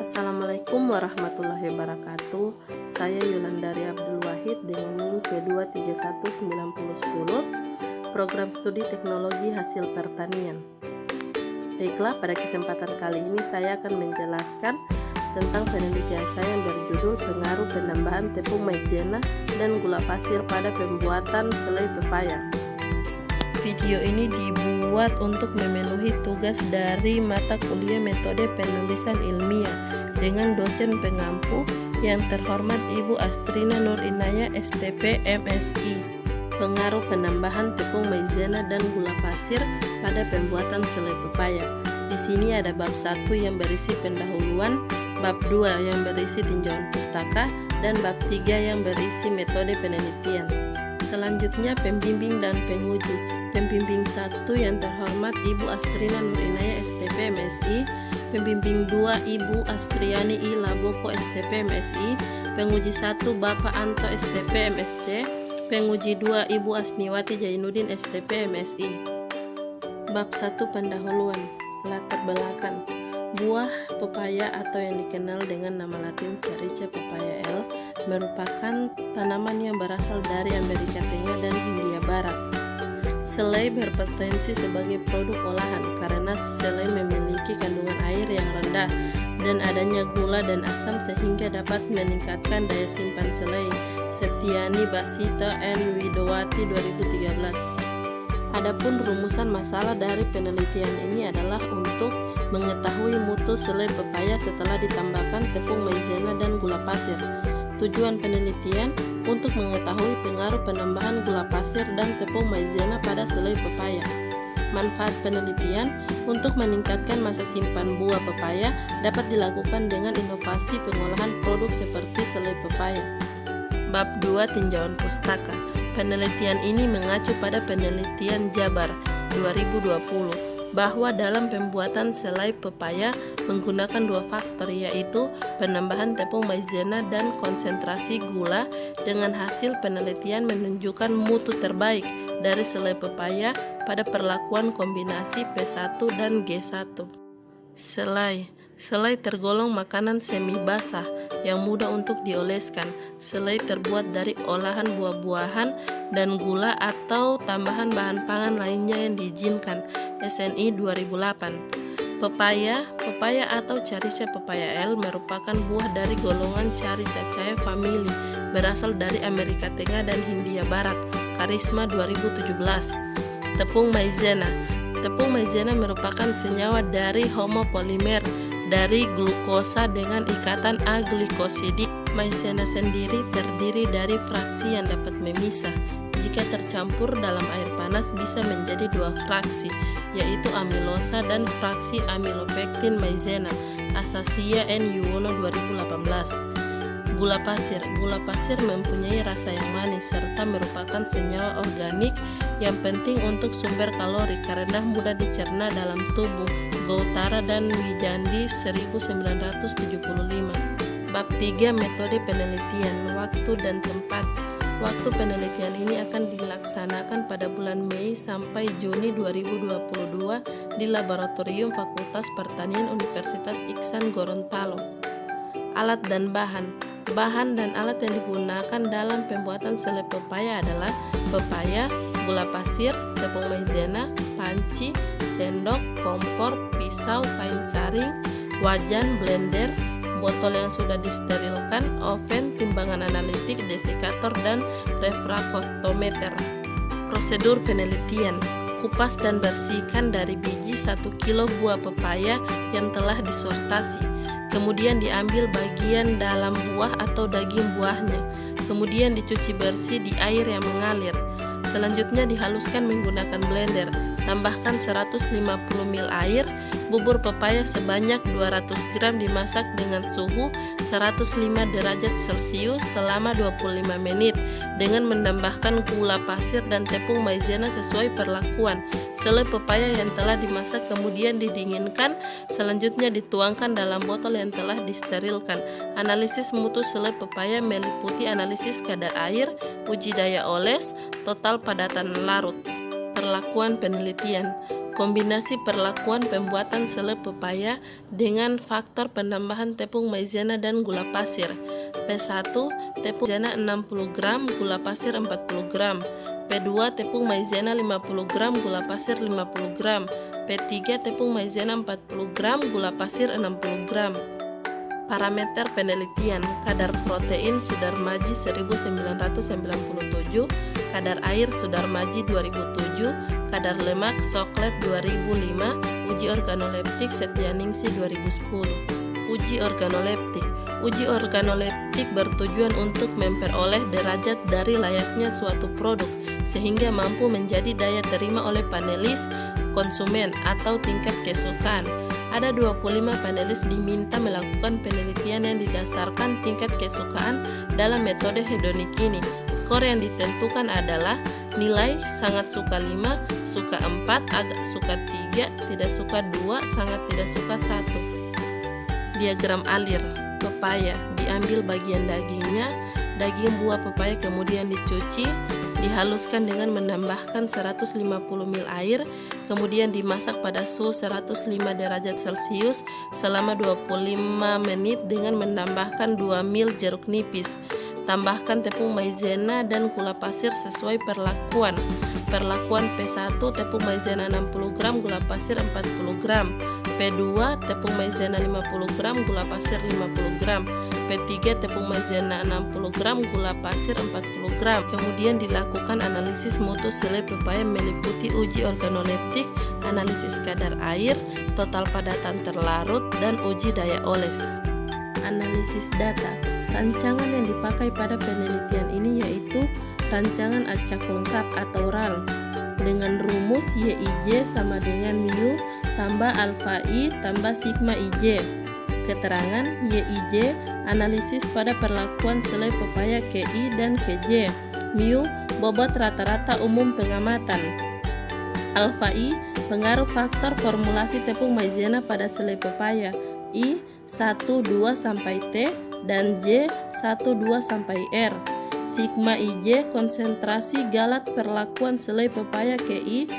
Assalamualaikum warahmatullahi wabarakatuh. Saya Yulandari Abdul Wahid dengan NIM P2319010, Program Studi Teknologi Hasil Pertanian. Baiklah, pada kesempatan kali ini saya akan menjelaskan tentang penelitian saya yang berjudul pengaruh penambahan tepung maizena dan gula pasir pada pembuatan selai pepaya. Video ini dibuat untuk memenuhi tugas dari mata kuliah metode penulisan ilmiah dengan dosen pengampu yang terhormat Ibu Astrina Nur Inayah STP MSI. Pengaruh penambahan tepung maizena dan gula pasir pada pembuatan selai pepaya. Di sini ada bab 1 yang berisi pendahuluan, bab 2 yang berisi tinjauan pustaka, dan bab 3 yang berisi metode penelitian. Selanjutnya pembimbing dan penguji. Pembimbing 1 yang terhormat Ibu Astrina Nur Inayah STP MSI, pembimbing 2 Ibu Astriani I Laboko STP MSI, penguji 1 Bapak Anto STP MSC, penguji 2 Ibu Asniwati Jainuddin STP MSI. Bab 1 pendahuluan. Latar belakang. Buah pepaya atau yang dikenal dengan nama latin Carica pepayae merupakan tanaman yang berasal dari Amerika Tengah dan Hindia Barat. Selai berpotensi sebagai produk olahan karena selai memiliki kandungan air yang rendah dan adanya gula dan asam sehingga dapat meningkatkan daya simpan selai. Septiani Basita N. Widowati 2013. Adapun rumusan masalah dari penelitian ini adalah untuk mengetahui mutu selai pepaya setelah ditambahkan tepung maizena dan gula pasir. Tujuan penelitian untuk mengetahui pengaruh penambahan gula pasir dan tepung maizena pada selai pepaya. Manfaat penelitian untuk meningkatkan masa simpan buah pepaya dapat dilakukan dengan inovasi pengolahan produk seperti selai pepaya. Bab 2 tinjauan pustaka. Penelitian ini mengacu pada penelitian Jabar 2020 bahwa dalam pembuatan selai pepaya menggunakan 2 faktor, yaitu penambahan tepung maizena dan konsentrasi gula. Dengan hasil penelitian menunjukkan mutu terbaik dari selai pepaya pada perlakuan kombinasi P1 dan G1. Selai tergolong makanan semi basah yang mudah untuk dioleskan. Selai terbuat dari olahan buah-buahan dan gula atau tambahan bahan pangan lainnya yang diizinkan. SNI 2008. Pepaya atau Carica pepayae merupakan buah dari golongan Caricaceae family, berasal dari Amerika Tengah dan Hindia Barat. Karisma 2017. Tepung maizena. Tepung maizena merupakan senyawa dari homopolimer dari glukosa dengan ikatan aglikosid. Maizena sendiri terdiri dari fraksi yang dapat memisah. Jika tercampur dalam air panas bisa menjadi 2 fraksi, yaitu amilosa dan fraksi amilopektin maizena. Asasia N. Yuwono 2018. Gula pasir mempunyai rasa yang manis serta merupakan senyawa organik yang penting untuk sumber kalori karena mudah dicerna dalam tubuh. Gautara dan Wijandi 1975. Bab 3 metode penelitian, waktu dan tempat. Waktu penelitian ini akan dilaksanakan pada bulan Mei sampai Juni 2022 di Laboratorium Fakultas Pertanian Universitas Iksan Gorontalo. Alat dan bahan. Bahan dan alat yang digunakan dalam pembuatan selai pepaya adalah pepaya, gula pasir, tepung maizena, panci, sendok, kompor, pisau, kain saring, wajan, blender, botol yang sudah disterilkan, oven, timbangan analitik, desikator, dan refraktometer. Prosedur penelitian. Kupas dan bersihkan dari biji 1 kilo buah pepaya yang telah disortasi. Kemudian diambil bagian dalam buah atau daging buahnya. Kemudian dicuci bersih di air yang mengalir. Selanjutnya dihaluskan menggunakan blender. Tambahkan 150 ml air. Bubur pepaya sebanyak 200 gram dimasak dengan suhu 105 derajat Celcius selama 25 menit dengan menambahkan gula pasir dan tepung maizena sesuai perlakuan. Selai pepaya yang telah dimasak kemudian didinginkan, selanjutnya dituangkan dalam botol yang telah disterilkan. Analisis mutu selai pepaya meliputi analisis kadar air, uji daya oles, total padatan larut. Perlakuan penelitian. Kombinasi perlakuan pembuatan selai pepaya dengan faktor penambahan tepung maizena dan gula pasir. P1 tepung maizena 60 gram, gula pasir 40 gram. P2 tepung maizena 50 gram, gula pasir 50 gram. P3 tepung maizena 40 gram, gula pasir 60 gram. Parameter penelitian: kadar protein Sudarmaji 1997, kadar air Sudarmaji 2007, kadar lemak Soklet 2005, uji organoleptik Setianingsih 2010. Uji organoleptik. Uji organoleptik bertujuan untuk memperoleh derajat dari layaknya suatu produk sehingga mampu menjadi daya terima oleh panelis, konsumen, atau tingkat kesukaan. Ada 25 panelis diminta melakukan penelitian yang didasarkan tingkat kesukaan dalam metode hedonik ini. Skor yang ditentukan adalah nilai sangat suka 5, suka 4, agak suka 3, tidak suka 2, sangat tidak suka 1. Diagram alir pepaya: diambil bagian dagingnya, daging buah pepaya kemudian dicuci, dihaluskan dengan menambahkan 150 ml air, kemudian dimasak pada suhu 105 derajat Celcius selama 25 menit dengan menambahkan 2 ml jeruk nipis. Tambahkan tepung maizena dan gula pasir sesuai perlakuan. Perlakuan P1 tepung maizena 60 gram, gula pasir 40 gram. P2 tepung maizena 50 gram, gula pasir 50 gram. P3 tepung maizena 60 gram, gula pasir 40 gram. Kemudian dilakukan analisis mutu selai pepaya meliputi uji organoleptik, analisis kadar air, total padatan terlarut, dan uji daya oles. Analisis data. Rancangan yang dipakai pada penelitian ini yaitu rancangan acak lengkap atau RAL dengan rumus YIJ sama dengan mu tambah alfa I tambah sigma IJ. Keterangan YIJ analisis pada perlakuan selai pepaya KI dan KJ. Mu bobot rata-rata umum pengamatan. Alfa I pengaruh faktor formulasi tepung maizena pada selai pepaya. I 1, 2 sampai T dan J 1, 2 sampai R. Sigma IJ konsentrasi galat perlakuan selai pepaya KI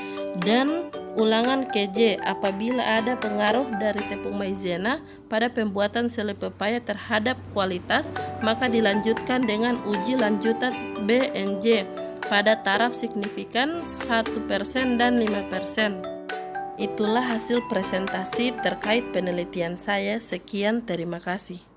dan ulangan KJ apabila ada pengaruh dari tepung maizena pada pembuatan selai pepaya terhadap kualitas, maka dilanjutkan dengan uji lanjutan BNJ pada taraf signifikan 1% dan 5%. Itulah hasil presentasi terkait penelitian saya. Sekian, terima kasih.